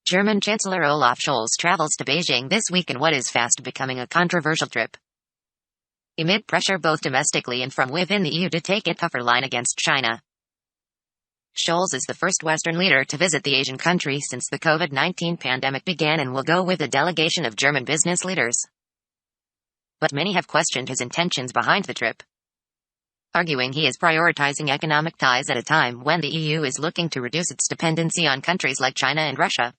German Chancellor Olaf Scholz travels to Beijing this week in what is fast becoming a controversial trip. Amid pressure both domestically and from within the EU to take a tougher line against China. Scholz is the first Western leader to visit the Asian country since the COVID-19 pandemic began and will go with a delegation of German business leaders. But many have questioned his intentions behind the trip, arguing he is prioritizing economic ties at a time when the EU is looking to reduce its dependency on countries like China and Russia.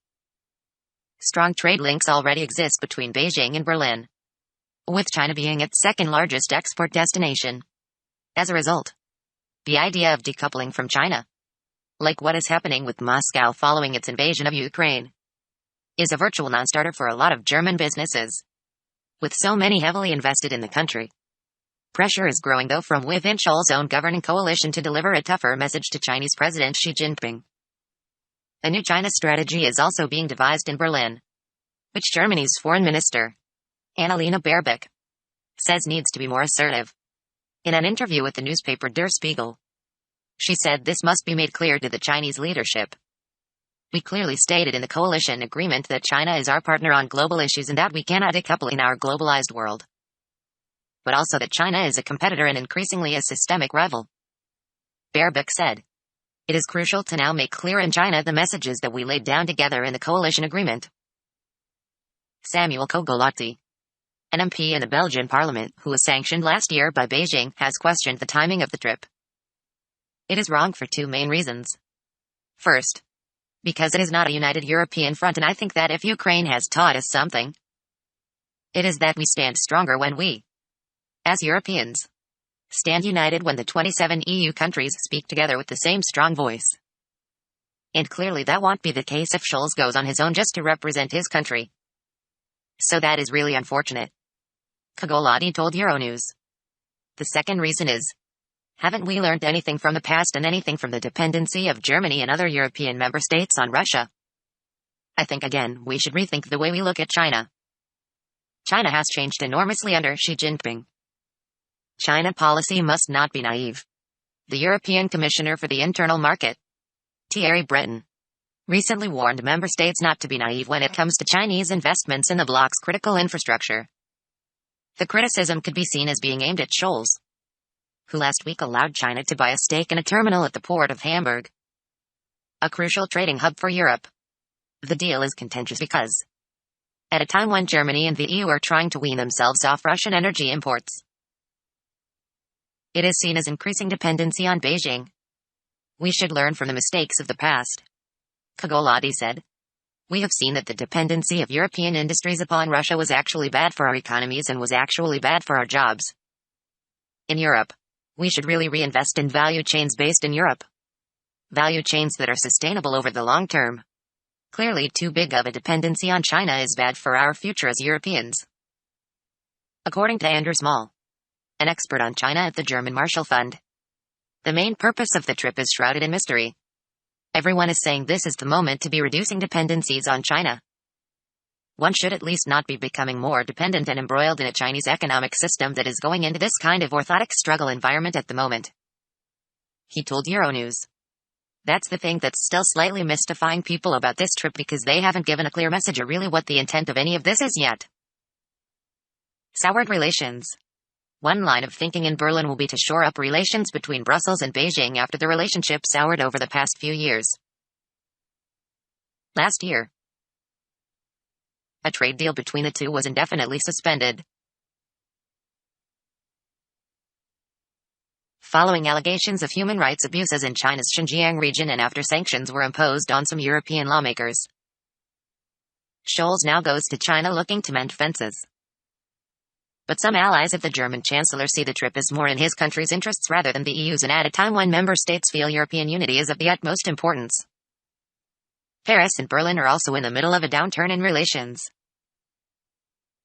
Strong trade links already exist between Beijing and Berlin, with China being its second largest export destination. As a result, the idea of decoupling from China, like what is happening with Moscow following its invasion of Ukraine, is a virtual non-starter for a lot of German businesses, with so many heavily invested in the country. Pressure is growing though from within Scholz's own governing coalition to deliver a tougher message to Chinese President Xi Jinping. A new China strategy is also being devised in Berlin, which Germany's foreign minister, Annalena Baerbock, says needs to be more assertive. In an interview with the newspaper Der Spiegel, she said this must be made clear to the Chinese leadership. We clearly stated in the coalition agreement that China is our partner on global issues and that we cannot decouple in our globalized world, but also that China is a competitor and increasingly a systemic rival. Baerbock said, "It is crucial to now make clear in China the messages that we laid down together in the coalition agreement." Samuel Kogolati, an MP in the Belgian parliament who was sanctioned last year by Beijing, has questioned the timing of the trip. It is wrong for two main reasons. First, because it is not a united European front, and I think that if Ukraine has taught us something, it is that we stand stronger when we, as Europeans, stand united when the 27 EU countries speak together with the same strong voice. And clearly that won't be the case if Scholz goes on his own just to represent his country. So that is really unfortunate, Kogolati told Euronews. The second reason is, haven't we learned anything from the past and anything from the dependency of Germany and other European member states on Russia? I think again we should rethink the way we look at China. China has changed enormously under Xi Jinping. China policy must not be naive. The European Commissioner for the Internal Market, Thierry Breton, recently warned member states not to be naive when it comes to Chinese investments in the bloc's critical infrastructure. The criticism could be seen as being aimed at Scholz, who last week allowed China to buy a stake in a terminal at the port of Hamburg, a crucial trading hub for Europe. The deal is contentious because, at a time when Germany and the EU are trying to wean themselves off Russian energy imports, it is seen as increasing dependency on Beijing. We should learn from the mistakes of the past, Kogolati said. We have seen that the dependency of European industries upon Russia was actually bad for our economies and was actually bad for our jobs. In Europe, we should really reinvest in value chains based in Europe. Value chains that are sustainable over the long term. Clearly too big of a dependency on China is bad for our future as Europeans. According to Andrew Small, an expert on China at the German Marshall Fund, the main purpose of the trip is shrouded in mystery. Everyone is saying this is the moment to be reducing dependencies on China. One should at least not be becoming more dependent and embroiled in a Chinese economic system that is going into this kind of orthodox struggle environment at the moment, he told Euronews. That's the thing that's still slightly mystifying people about this trip, because they haven't given a clear message or really what the intent of any of this is yet. Soured relations. One line of thinking in Berlin will be to shore up relations between Brussels and Beijing after the relationship soured over the past few years. Last year, a trade deal between the two was indefinitely suspended, following allegations of human rights abuses in China's Xinjiang region and after sanctions were imposed on some European lawmakers. Scholz now goes to China looking to mend fences. But some allies of the German Chancellor see the trip as more in his country's interests rather than the EU's, and at a time when member states feel European unity is of the utmost importance. Paris and Berlin are also in the middle of a downturn in relations,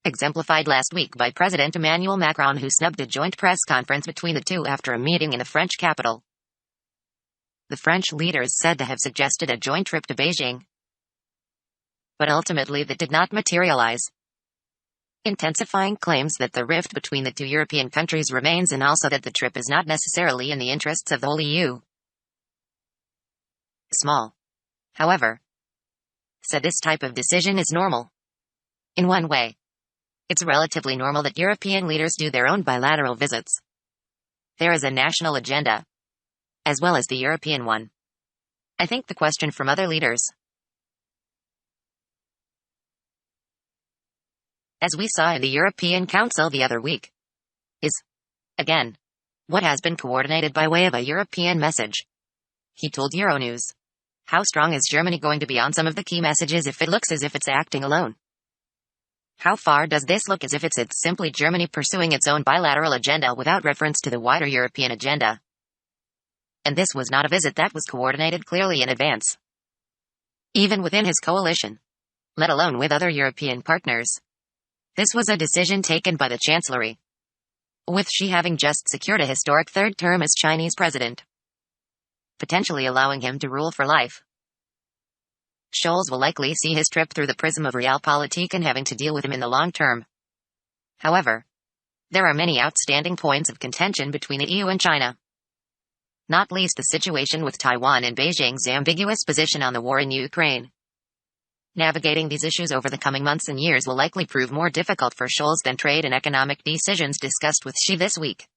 exemplified last week by President Emmanuel Macron, who snubbed a joint press conference between the two after a meeting in the French capital. The French leader is said to have suggested a joint trip to Beijing, but ultimately that did not materialize, intensifying claims that the rift between the two European countries remains, and also that the trip is not necessarily in the interests of the whole EU. Small, however, said this type of decision is normal. In one way, it's relatively normal that European leaders do their own bilateral visits. There is a national agenda, as well as the European one. I think the question from other leaders, as we saw in the European Council the other week, is, again, what has been coordinated by way of a European message. He told Euronews. How strong is Germany going to be on some of the key messages if it looks as if it's acting alone? How far does this look as if it's simply Germany pursuing its own bilateral agenda without reference to the wider European agenda? And this was not a visit that was coordinated clearly in advance, even within his coalition, let alone with other European partners. This was a decision taken by the Chancellery, with Xi having just secured a historic third term as Chinese president, potentially allowing him to rule for life. Scholz will likely see his trip through the prism of realpolitik and having to deal with him in the long term. However, there are many outstanding points of contention between the EU and China, not least the situation with Taiwan and Beijing's ambiguous position on the war in Ukraine. Navigating these issues over the coming months and years will likely prove more difficult for Scholz than trade and economic decisions discussed with Xi this week.